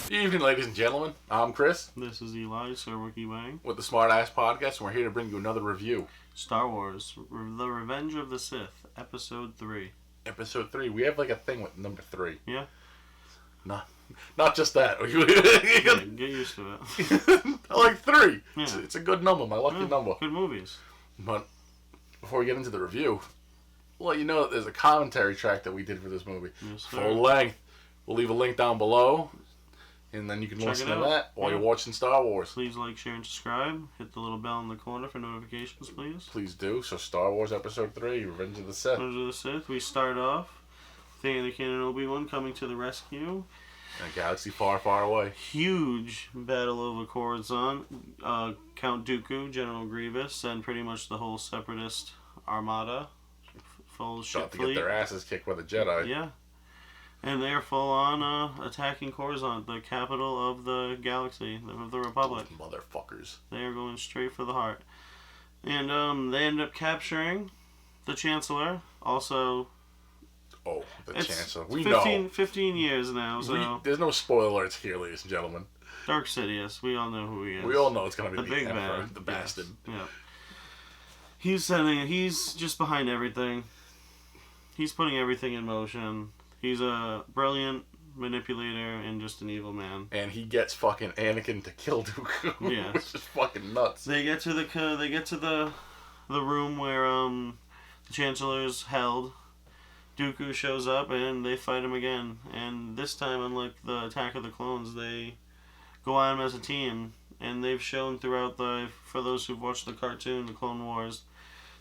Good evening, ladies and gentlemen. I'm Chris. This is Eli, Sir Wiki Wang. With the SmartAssPodCast, and we're here to bring you another review. Star Wars, The Revenge of the Sith, Episode 3. Episode 3. We have like a thing with number 3. Yeah? Not just that. Yeah, get used to it. I like 3. Yeah. It's a good number, my lucky number. Good movies. But before we get into the review, we'll let you know that there's a commentary track that we did for this movie. Yes, sir. Full length. We'll leave a link down below. And then you can listen to that while you're watching Star Wars. Please like, share, and subscribe. Hit the little bell in the corner for notifications, please. Please do. So Star Wars Episode 3, Revenge of the Sith. Revenge of the Sith. We start off with Anakin and Obi-Wan coming to the rescue. In a galaxy far, far away. Huge battle over Coruscant. Count Dooku, General Grievous, and pretty much the whole Separatist armada. Full ship About to fleet. get their asses kicked by the Jedi. Yeah. And they're full on attacking Coruscant, the capital of the galaxy, of the Republic. Motherfuckers. They are going straight for the heart. And they end up capturing the Chancellor. Also, Oh, the Chancellor. We 15 years now, so... there's no spoiler alerts here, ladies and gentlemen. Dark Sidious, we all know who he is. We all know it's going to be the big Emperor, bad. the bastard. Yes. Yeah. He's just behind everything. He's putting everything in motion. He's a brilliant manipulator and just an evil man. And he gets fucking Anakin to kill Dooku. Yes. Which is fucking nuts. They get to the room where the Chancellor's held. Dooku shows up and they fight him again. And this time, unlike the Attack of the Clones, they go on as a team. And they've shown throughout for those who've watched the cartoon, the Clone Wars,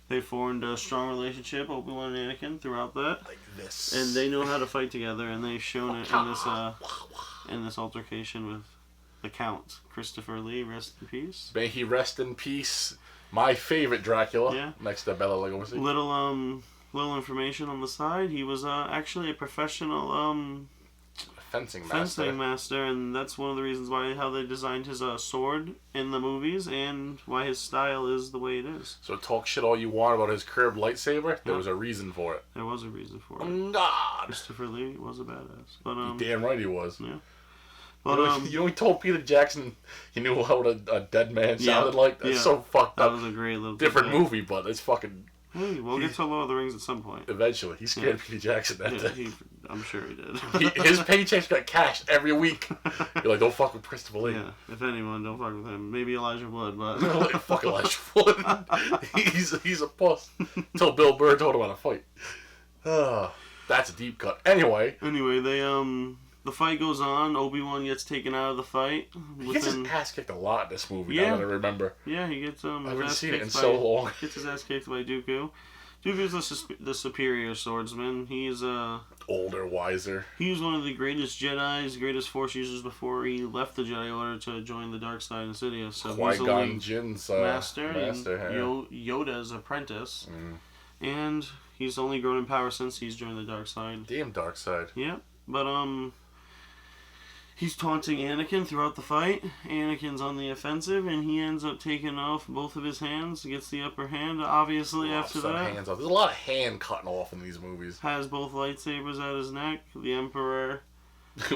they formed a strong relationship, Obi-Wan and Anakin, throughout that. Like this. And they know how to fight together, and they've shown it in this altercation with the Count, Christopher Lee, rest in peace. May he rest in peace. My favorite Dracula. Yeah. Next to Bela Lugosi. Little information on the side. He was actually a professional fencing master, and that's one of the reasons how they designed his sword in the movies, and why his style is the way it is. So talk shit all you want about his curved lightsaber. There was a reason for it. There was a reason for it. Oh, God. Christopher Lee was a badass, but damn right he was. Yeah. But you know, he told Peter Jackson he knew what a dead man sounded like. That's so fucked up. That was a great little different movie, but it's fucking. Hey, we'll get to Lord of the Rings at some point. Eventually, he scared Peter Jackson that day. I'm sure he did. His paychecks got cashed every week. You're like, don't fuck with Christopher Lee. Yeah, if anyone, don't fuck with him. Maybe Elijah Wood, but fuck Elijah Wood. he's a puss. Until Bill Burr told him how to fight. That's a deep cut. Anyway, they the fight goes on. Obi-Wan gets taken out of the fight. He gets his ass kicked a lot in this movie. Yeah. Now that I remember. Yeah, he gets I haven't seen it in so long. Gets his ass kicked by Dooku. Dooku's the superior swordsman. He's older, wiser. He was one of the greatest Jedis, greatest Force users before he left the Jedi Order to join the dark side of Sidious. So Qui-Gon Jinn's master and Yoda's apprentice. And he's only grown in power since he's joined the dark side. Damn dark side. Yeah, but he's taunting Anakin throughout the fight. Anakin's on the offensive, and he ends up taking off both of his hands, gets the upper hand, obviously, after that. Hands off. There's a lot of hand cutting off in these movies. Has both lightsabers at his neck. The Emperor,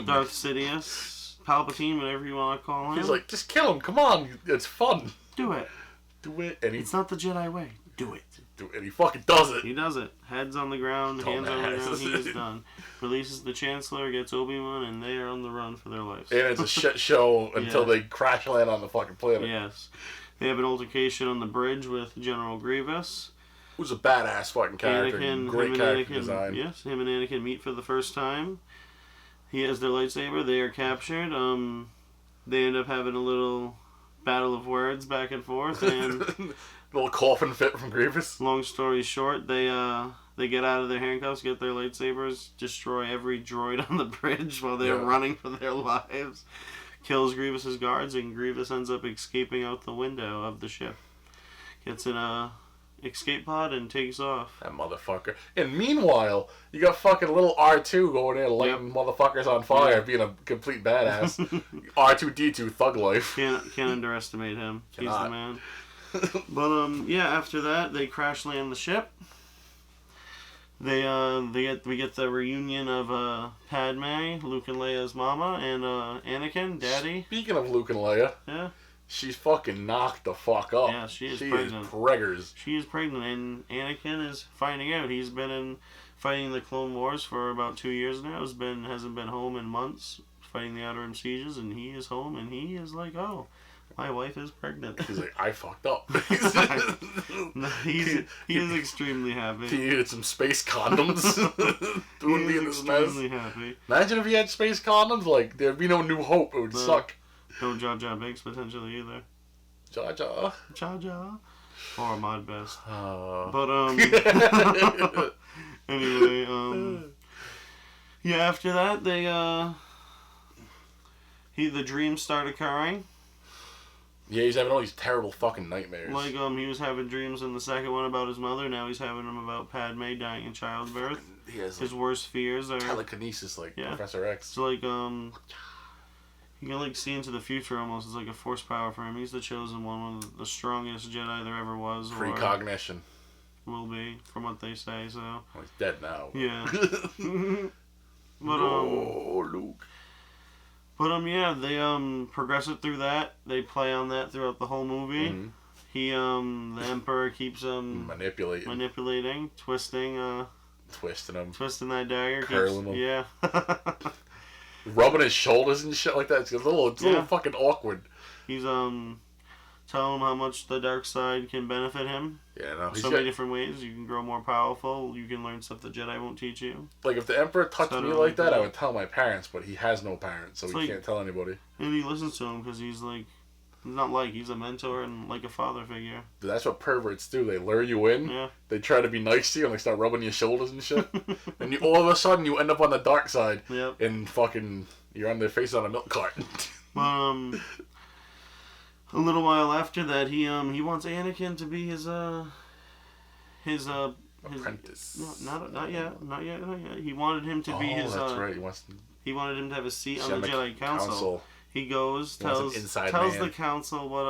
Darth Sidious, Palpatine, whatever you want to call him. He's like, just kill him, come on, it's fun. Do it. Do it. And it's not the Jedi way. Do it. And he fucking does it. He does it. Heads on the ground, hands on the ground, he is done. Releases the Chancellor, gets Obi-Wan, and they are on the run for their lives. And it's a shit show until they crash land on the fucking planet. Yes. They have an altercation on the bridge with General Grievous. Who's a badass fucking character. Great character design. Yes, him and Anakin meet for the first time. He has their lightsaber. They are captured. They end up having a little battle of words back and forth, and little coughing fit from Grievous. Long story short, they get out of their handcuffs, get their lightsabers, destroy every droid on the bridge while they're running for their lives. Kills Grievous's guards, and Grievous ends up escaping out the window of the ship. Gets in a escape pod and takes off. That motherfucker. And meanwhile, you got fucking little R2 going in lighting motherfuckers on fire, being a complete badass. R2-D2 thug life. Can't underestimate him. He's the man. But after that, they crash land the ship. we get the reunion of Padme, Luke and Leia's mama, and Anakin, Daddy. Speaking of Luke and Leia, Yeah. She's fucking knocked the fuck up. Yeah, she is she pregnant. Is preggers. She is pregnant, and Anakin is finding out. He's been fighting the Clone Wars for about 2 years now. Hasn't been home in months, fighting the Outer Rim sieges, and he is home, and he is like, oh, my wife is pregnant. He's like, I fucked up. He is extremely happy. He needed some space condoms. Threw me in this mess. Extremely happy. Imagine if he had space condoms. Like, there'd be no New Hope. It would suck. No Jar Jar Binks potentially either. Jar Jar. Jar Jar. Or Ahmad Best. But anyway, yeah. After that, the dreams start occurring. Yeah, he's having all these terrible fucking nightmares. Like he was having dreams in the second one about his mother. Now he's having them about Padme dying in childbirth. He has his worst fears are telekinesis, like Professor X. So like he can like see into the future almost. It's like a force power for him. He's the chosen one of the strongest Jedi there ever was. Precognition. Will be, from what they say, so. Well, he's dead now. Yeah. But Luke. But yeah, they progress it through that. They play on that throughout the whole movie. Mm-hmm. He the Emperor keeps manipulating, twisting him. Twisting that dagger. Curling him. Yeah. Rubbing his shoulders and shit like that. It's a little fucking awkward. He's telling him how much the dark side can benefit him. Yeah, no. So many different ways. You can grow more powerful. You can learn stuff the Jedi won't teach you. Like, if the Emperor touched me like that, I would tell my parents, but he has no parents, so he can't tell anybody. And he listens to him because he's like, he's a mentor and like a father figure. Dude, that's what perverts do. They lure you in. Yeah. They try to be nice to you and they start rubbing your shoulders and shit. And all of a sudden you end up on the dark side. Yep. And fucking, you're on their face on a milk carton. A little while after that, he wants Anakin to be his apprentice. Not yet. He wanted him to be his. That's right. He wanted him to have a seat on the Jedi Council. He goes, tells the council what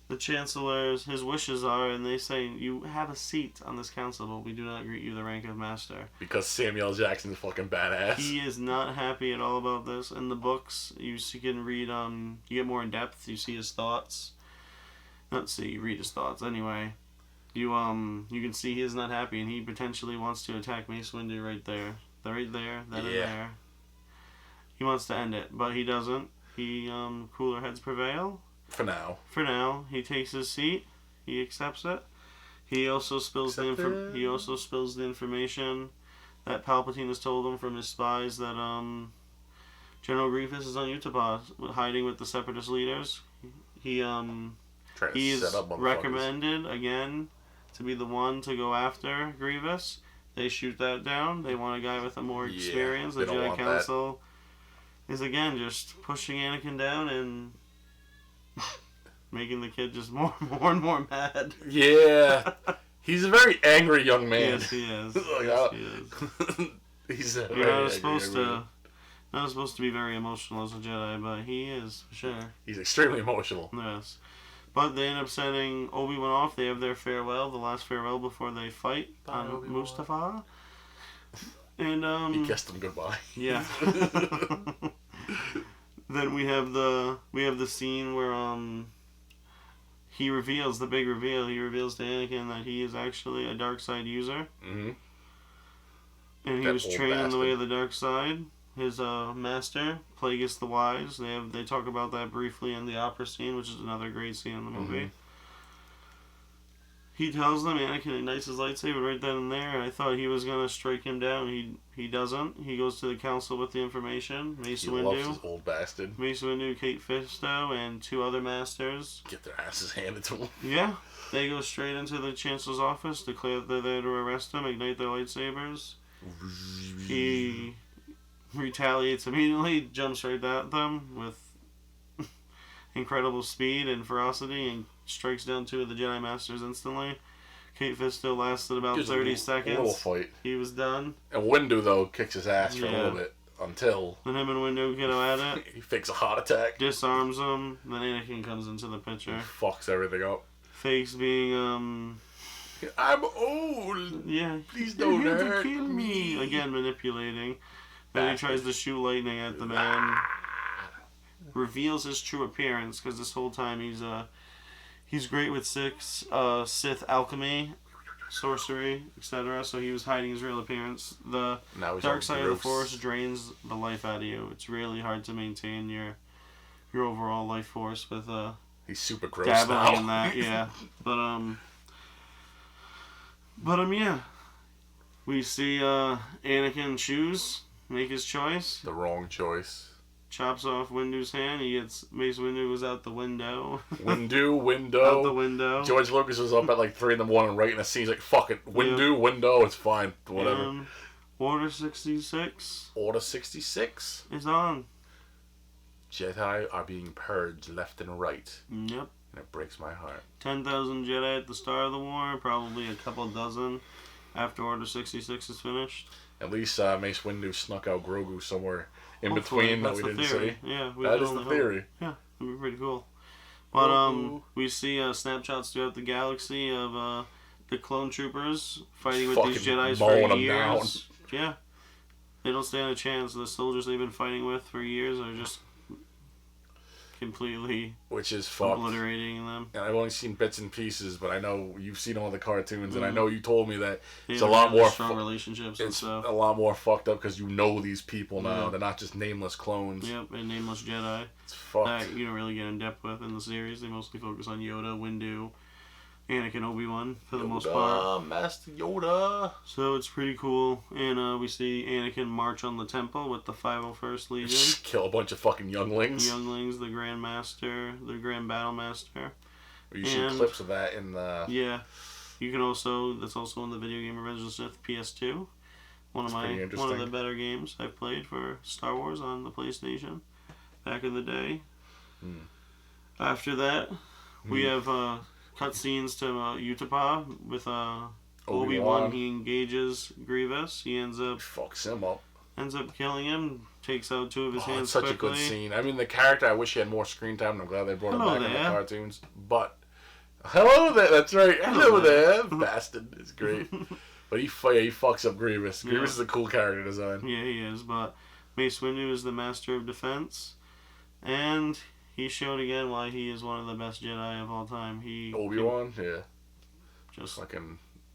the Chancellor's his wishes are, and they say, you have a seat on this council, but we do not grant you the rank of master. Because Samuel Jackson's fucking badass. He is not happy at all about this. In the books, you can read, you get more in depth, you see his thoughts. You read his thoughts, anyway. You can see he is not happy, and he potentially wants to attack Mace Windu right there. They're right there, and there. He wants to end it, but he doesn't. Cooler heads prevail. For now, he takes his seat. He accepts it. He also spills the information that Palpatine has told him from his spies that General Grievous is on Utapau, hiding with the Separatist leaders. He is recommended again to be the one to go after Grievous. They shoot that down. They want a guy with a more experience. The Jedi Council is again just pushing Anakin down and making the kid just more and more mad. Yeah. He's a very angry young man. Yes, he is. He's not supposed to be very emotional as a Jedi, but he is, for sure. He's extremely emotional. Yes. But they end up sending Obi-Wan off. They have their farewell, the last farewell before they fight on Mustafar. And he kissed him goodbye. Yeah. Then we have the scene where he reveals the big reveal. He reveals to Anakin that he is actually a dark side user. Mm-hmm. And he was trained in the way of the dark side. His master, Plagueis the Wise. They talk about that briefly in the opera scene, which is another great scene in the movie. Mm-hmm. He tells them Anakin ignites his lightsaber right then and there. I thought he was gonna strike him down. He doesn't. He goes to the council with the information. Mace Windu, loves his old bastard. Mace Windu, Kate Fisto, and 2 other masters get their asses handed to them. Yeah, they go straight into the Chancellor's office, declare that they're there to arrest him, ignite their lightsabers. He retaliates immediately, jumps right at them with incredible speed and ferocity, and strikes down 2 of the Jedi Masters instantly. Kate Fisto lasted about 30 seconds. A little fight. He was done. And Windu, though, kicks his ass for a little bit until... Then him and Windu get at it. He fakes a heart attack. Disarms him. Then Anakin comes into the picture. He fucks everything up. Fakes being, I'm old. Yeah. Please don't You're here hurt to kill me. Again, manipulating. Then he tries to shoot lightning at the man. Reveals his true appearance because this whole time he's great with Sith alchemy, sorcery, etc. So he was hiding his real appearance. The dark side of the Force drains the life out of you. It's really hard to maintain your overall life force with he's super gross dabbling now. in that, yeah. But yeah. We see Anakin make his choice. The wrong choice. Chops off Windu's hand. He gets Mace Windu was out the window. Window. Out the window. George Lucas was up at like 3 in the morning writing a scene. He's like, fuck it. Window, it's fine. Whatever. Order 66. Order 66 is on. Jedi are being purged left and right. Yep. And it breaks my heart. 10,000 Jedi at the start of the war. Probably a couple dozen after Order 66 is finished. At least Mace Windu snuck out Grogu somewhere in between that we didn't see. Yeah, that is the theory. Yeah, that'd be pretty cool. But we see snapshots throughout the galaxy of the clone troopers fighting with these Jedis for years. Yeah, they don't stand a chance. The soldiers they've been fighting with for years are just completely obliterating them. And I've only seen bits and pieces, but I know you've seen all the cartoons, and I know you told me that it's a lot more strong relationships. It's and stuff. A lot more fucked up because you know these people now. They're not just nameless clones. Yep, and nameless Jedi. It's fucked. That you don't really get in depth with in the series. They mostly focus on Yoda, Windu, Anakin, Obi-Wan for the most part. Master Yoda. So it's pretty cool. And we see Anakin march on the temple with the 501st Legion. Kill a bunch of fucking younglings. The Grand Master, the Grand Battle Master. You see clips of that in the... Yeah. You can also... That's also in the video game Revenge of the Sith PS2. One of the better games I've played for Star Wars on the PlayStation back in the day. After that, we have... cutscenes to Utapau with Obi-Wan. He engages Grievous. He fucks him up. Ends up killing him. Takes out 2 of his hands. It's such a good scene. I mean, the character. I wish he had more screen time. And I'm glad they brought him back in the cartoons. But hello there. That's right. Hello there, bastard. It's great. But he fucks up Grievous. Grievous is a cool character design. Yeah, he is. But Mace Windu is the Master of Defense, and he showed again why he is one of the best Jedi of all time. Obi-Wan,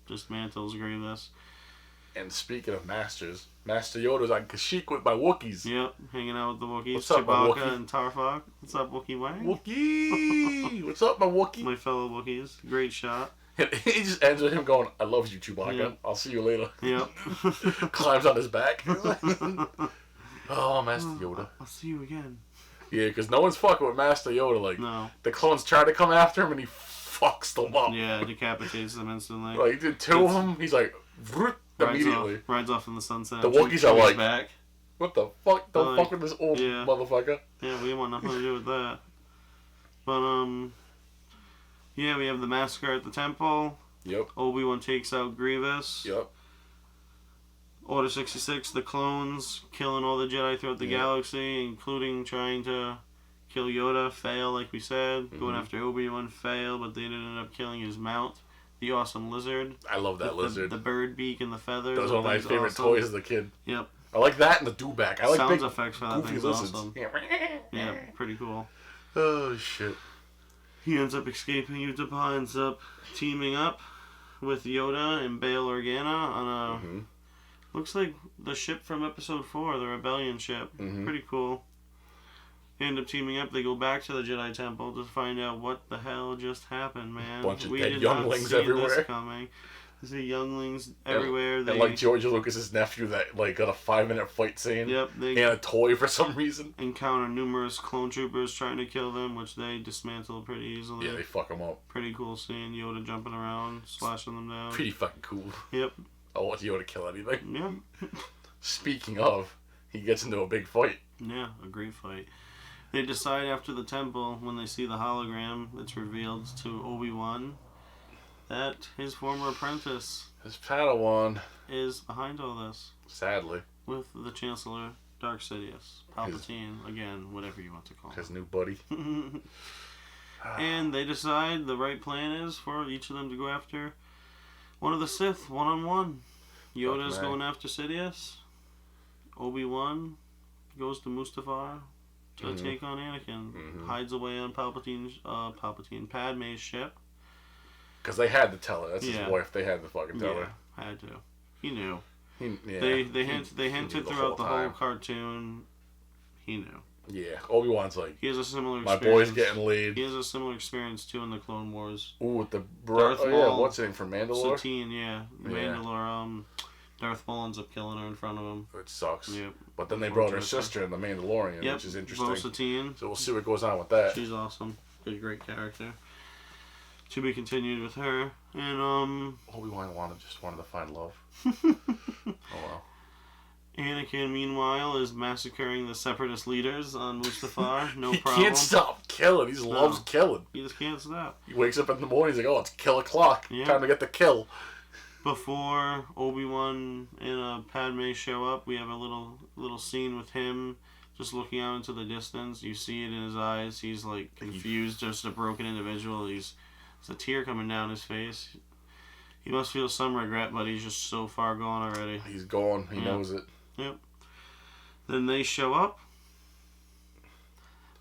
just mantles Grievous. And speaking of masters, Master Yoda's on Kashyyyk with my Wookiees. Yep, hanging out with the Wookiees. What's up, Chewbacca and Tarfok. What's up, Wookiee Wang? Wookiee! What's up, my Wookiee? My fellow Wookiees. Great shot. He just ends with him going, I love you, Chewbacca. Yep. I'll see you later. Yep. Climbs on his back. Oh, Master Yoda. I'll see you again. Yeah, because no one's fucking with Master Yoda. Like, no. The clones try to come after him, and he fucks them up. Yeah, decapitates them instantly. Like, he did 2 of them. He's like, immediately. Rides off in the sunset. The Wookiees are like, back. What the fuck? Don't fuck with this old motherfucker. Yeah, we want nothing to do with that. But, yeah, we have the massacre at the temple. Yep. Obi-Wan takes out Grievous. Yep. Order 66, the clones, killing all the Jedi throughout the galaxy, including trying to kill Yoda, fail, like we said. Going after Obi-Wan, fail, but they ended up killing his mount, the awesome lizard. I love that lizard. The bird beak and the feathers. That was one of my favorite toys as a kid. Yep. I like that and the dewback. I like sounds big effects for that thing's lizards. awesome. Yeah, pretty cool. Oh, shit. He ends up escaping Utapau, ends up teaming up with Yoda and Bail Organa on a... Looks like the ship from Episode 4, the Rebellion ship. Pretty cool. They end up teaming up. They go back to the Jedi Temple to find out what the hell just happened, man. Bunch of dead younglings everywhere. This coming. You see younglings everywhere. And like George Lucas's nephew that like got a 5-minute fight scene. Yep. They had a toy for some reason. Encounter numerous clone troopers trying to kill them, which they dismantle pretty easily. Yeah, they fuck them up. Pretty cool scene. Yoda jumping around, slashing them down. Pretty fucking cool. Yep. I want Yoda to kill anything. Yeah. Speaking of, he gets into a big fight. Yeah, a great fight. They decide after the temple, when they see the hologram that's revealed to Obi-Wan, that his former apprentice, his Padawan, is behind all this. Sadly. With the Chancellor, Dark Sidious. Palpatine, again, whatever you want to call him. His new buddy. And they decide the right plan is for each of them to go after One of the Sith, one-on-one. Yoda's Fucking going after Sidious. Obi-Wan goes to Mustafar to take on Anakin. Hides away on Padme's ship. Because they had to tell her. That's his wife. They had to fucking tell her. Had to. He knew. They hinted throughout the whole cartoon. He knew. Yeah, Obi-Wan's like, he has a similar my experience. boy's getting laid. He has a similar experience too in the Clone Wars. Ooh, with the Darth Maul, what's it name from Mandalore? Satine, Mandalore. Darth Maul ends up killing her in front of him. It sucks. Yep. But then they brought her sister in the Mandalorian, which is interesting. Satine. So we'll see what goes on with that. She's awesome. Great character. To be continued with her. And Obi-Wan just wanted to find love. Oh well. Anakin, meanwhile, is massacring the Separatist leaders on Mustafar. No problem. He can't stop killing. He loves killing. He just can't stop. He wakes up in the morning. He's like, "Oh, it's kill o'clock. Yeah. Time to get the kill." Before Obi-Wan and Padme show up, we have a little scene with him just looking out into the distance. You see it in his eyes. He's like confused, just a broken individual. There's a tear coming down his face. He must feel some regret, but he's just so far gone already. He's gone. He knows it. Yep. Then they show up.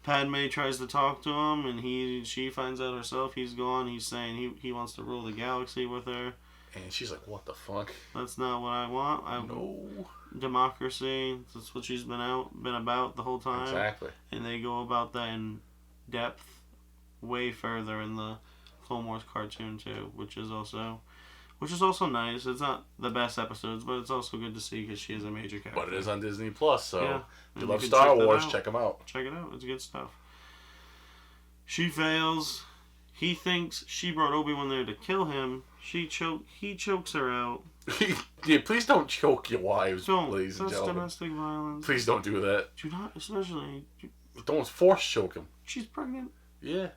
Padme tries to talk to him, and she finds out herself he's gone. He's saying he wants to rule the galaxy with her. And she's like, "What the fuck? That's not what I want. No. Democracy. That's what she's been about the whole time." Exactly. And they go about that in depth, way further in the Clone Wars cartoon too, which is also nice. It's not the best episodes, but it's also good to see because she is a major character. But it is on Disney Plus, so if you love can Star Wars, check them out. Check it out. It's good stuff. She fails. He thinks she brought Obi-Wan there to kill him. He chokes her out. Yeah, please don't choke your wives, ladies and That's gentlemen. domestic violence. Please don't do that. Do not, especially. Don't force choke him. She's pregnant. Yeah.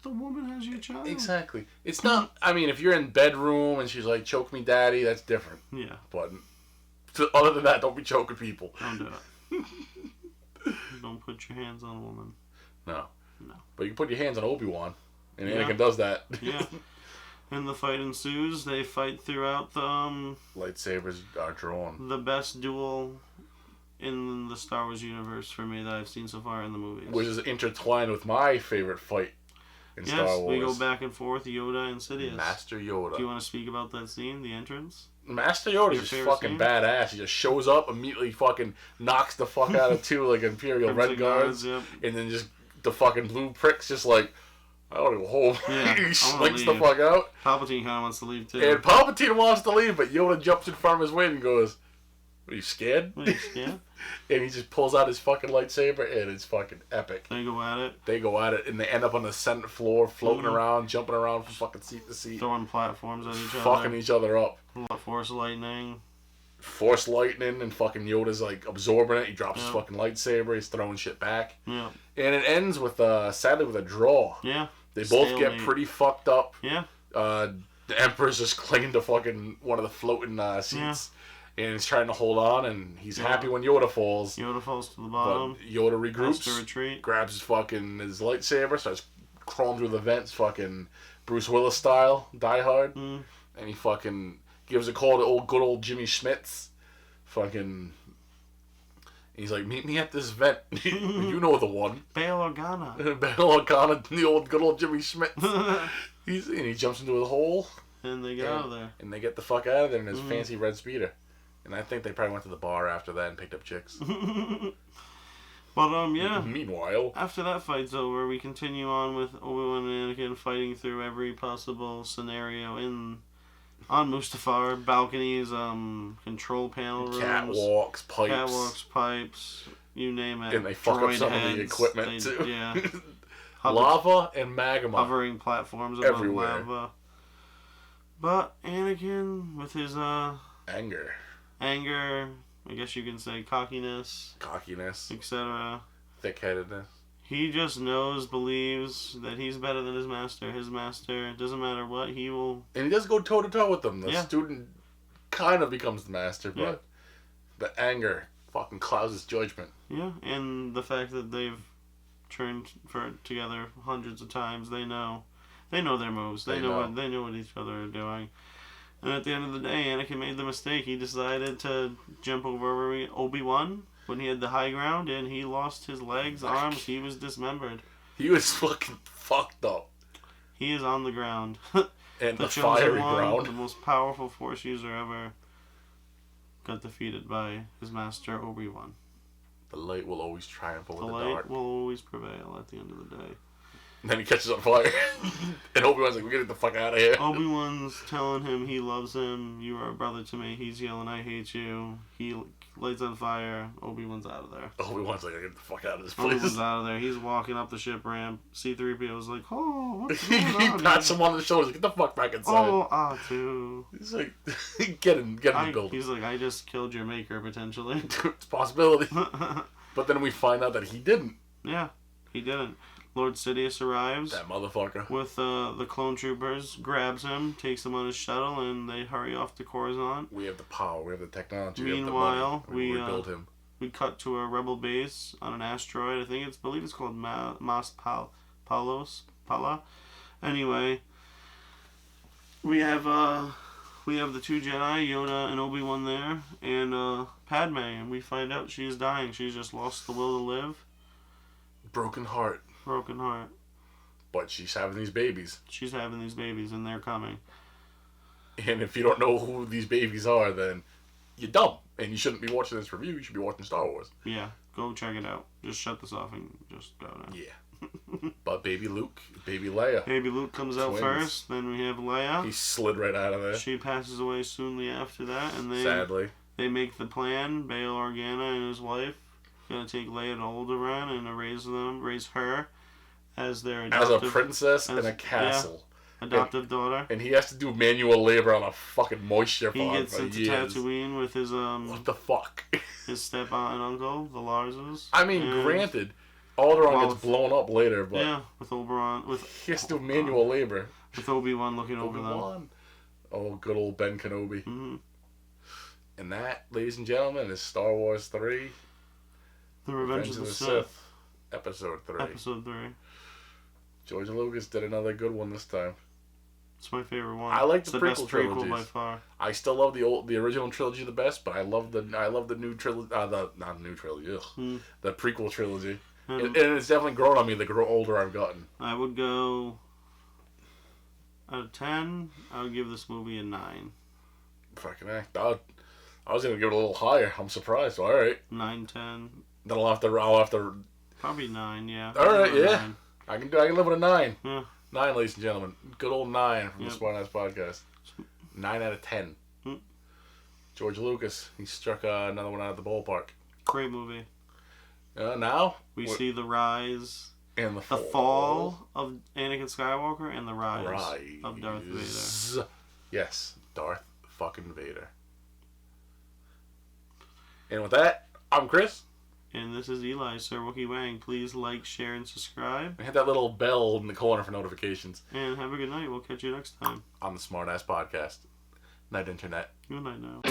The woman has your child. Exactly. It's not. I mean, if you're in bedroom and she's like, "Choke me, daddy," that's different. Yeah. But other than that, don't be choking people. Don't do it. Don't put your hands on a woman. No. No. But you can put your hands on Obi-Wan, and Anakin does that. Yeah. And the fight ensues. They fight throughout the lightsabers are drawn. The best duel in the Star Wars universe for me that I've seen so far in the movies. Which is intertwined with my favorite fight in Star Wars. Yes, we go back and forth, Yoda and Sidious. Master Yoda. Do you want to speak about that scene, the entrance? Master Yoda's just fucking badass. He just shows up, immediately fucking knocks the fuck out of two like Imperial Red Guards, and then just the fucking blue pricks just like, I want to go home. Yeah, he slinks the fuck out. Palpatine kind of wants to leave too. And Palpatine wants to leave, but Yoda jumps in front of his way and goes, "Are you scared?" Are you scared? And he just pulls out his fucking lightsaber, and it's fucking epic. They go at it. And they end up on the Senate floor, floating around, jumping around from fucking seat to seat. Throwing platforms at each other. Fucking each other up. Force lightning. Force lightning, and fucking Yoda's like absorbing it. He drops his fucking lightsaber, he's throwing shit back. Yeah. And it ends with, sadly, with a draw. Yeah. They both get pretty fucked up. Yeah. The Emperor's just clinging to fucking one of the floating seats. Yeah. And he's trying to hold on, and he's happy when Yoda falls. Yoda falls to the bottom. But Yoda regroups. Has to retreat. Grabs his lightsaber, starts crawling through the vents, fucking Bruce Willis style, Die Hard. And he fucking gives a call to good old Jimmy Schmitz. Fucking... He's like, "Meet me at this vent." You know the one. Bail Organa. Bail Organa, the good old Jimmy Schmitz. And he jumps into a hole. And they get out of there. And they get the fuck out of there in his fancy red speeder. And I think they probably went to the bar after that and picked up chicks. But, yeah. Meanwhile, after that fight's over, we continue on with Obi-Wan and Anakin fighting through every possible scenario on Mustafar, balconies, control panel rooms, catwalks, pipes, you name it. And they fuck up some of the equipment too. Yeah. Lava and magma. Hovering platforms above everywhere. Lava. But Anakin, with his anger, I guess you can say cockiness, etc., thick-headedness. He just believes that he's better than his master. His master, doesn't matter what, he will... And he does go toe-to-toe with them. The student kind of becomes the master, but the anger fucking clouds his judgment. Yeah, and the fact that they've trained together hundreds of times, they know their moves. They know what each other are doing. And at the end of the day, Anakin made the mistake. He decided to jump over Obi-Wan when he had the high ground, and he lost his legs, arms. He was dismembered. He was fucking fucked up. He is on the ground. And the fiery ground. The most powerful Force user ever got defeated by his master, Obi-Wan. The light will always triumph over the dark. The light will always prevail at the end of the day. And then he catches on fire. And Obi-Wan's like, we're getting the fuck out of here. Obi-Wan's telling him he loves him. You are a brother to me. He's yelling, I hate you. He lights on fire. Obi-Wan's out of there. Obi-Wan's like, get the fuck out of this place. Obi-Wan's out of there. He's walking up the ship ramp. C-3PO's like, oh, what's going on? He pats him on the shoulder. Like, get the fuck back inside. Oh, R2. He's like, get in the building. He's like, I just killed your maker, potentially. It's a possibility. But then we find out that he didn't. Yeah, he didn't. Lord Sidious arrives. That motherfucker. With the clone troopers, grabs him, takes him on his shuttle, and they hurry off to Coruscant. We have the power, we have the technology, Meanwhile, we rebuild him. We cut to a rebel base on an asteroid. I believe it's called Mas Pala. Anyway, we have the two Jedi, Yoda and Obi-Wan there, and Padme, and we find out she's dying. She's just lost the will to live. Broken heart. But she's having these babies. And they're coming. And if you don't know who these babies are, then you're dumb. And you shouldn't be watching this review. You should be watching Star Wars. Yeah, go check it out. Just shut this off and just go now. Yeah. But baby Luke, baby Leia. Baby Luke comes out first. Then we have Leia. He slid right out of there. She passes away soonly after that. And sadly. They make the plan. Bail Organa and his wife gonna take Leia to Alderaan and raise her as their adoptive, as a princess in a castle. Yeah, adoptive daughter. And he has to do manual labor on a fucking moisture farm. He gets into Tatooine with his what the fuck? His step aunt and uncle, the Larses. I mean, granted, Alderaan gets blown up later, but yeah, with Oberon, he has to do manual labor. With Obi-Wan looking over them. Oh, good old Ben Kenobi. Mm-hmm. And that, ladies and gentlemen, is Star Wars 3. The Revenge of the Sith. Episode 3. Episode 3. George Lucas did another good one this time. It's my favorite one. I like the prequel best trilogies. Prequel by far. I still love the original trilogy the best, but I love the new trilogy. Not new trilogy. The prequel trilogy. And it's definitely grown on me the older I've gotten. I would go out of 10. I would give this movie a 9. Fucking heck, I was gonna give it a little higher. I'm surprised. All right. 9, 10. Then I'll have to. Probably 9. Yeah. All right. Yeah. 9. I can live with a 9. Yeah. 9, ladies and gentlemen. Good old 9 from the SmartAssPodcast. 9 out of 10. George Lucas, he struck another one out of the ballpark. Great movie. Now we see the rise and the fall of Anakin Skywalker and the rise of Darth Vader. Yes, Darth fucking Vader. And with that, I'm Chris. And this is Eli, Sir Wookie Wang. Please like, share, and subscribe. And hit that little bell in the corner for notifications. And have a good night. We'll catch you next time. On the SmartAssPodcast. Night, Internet. Good night now.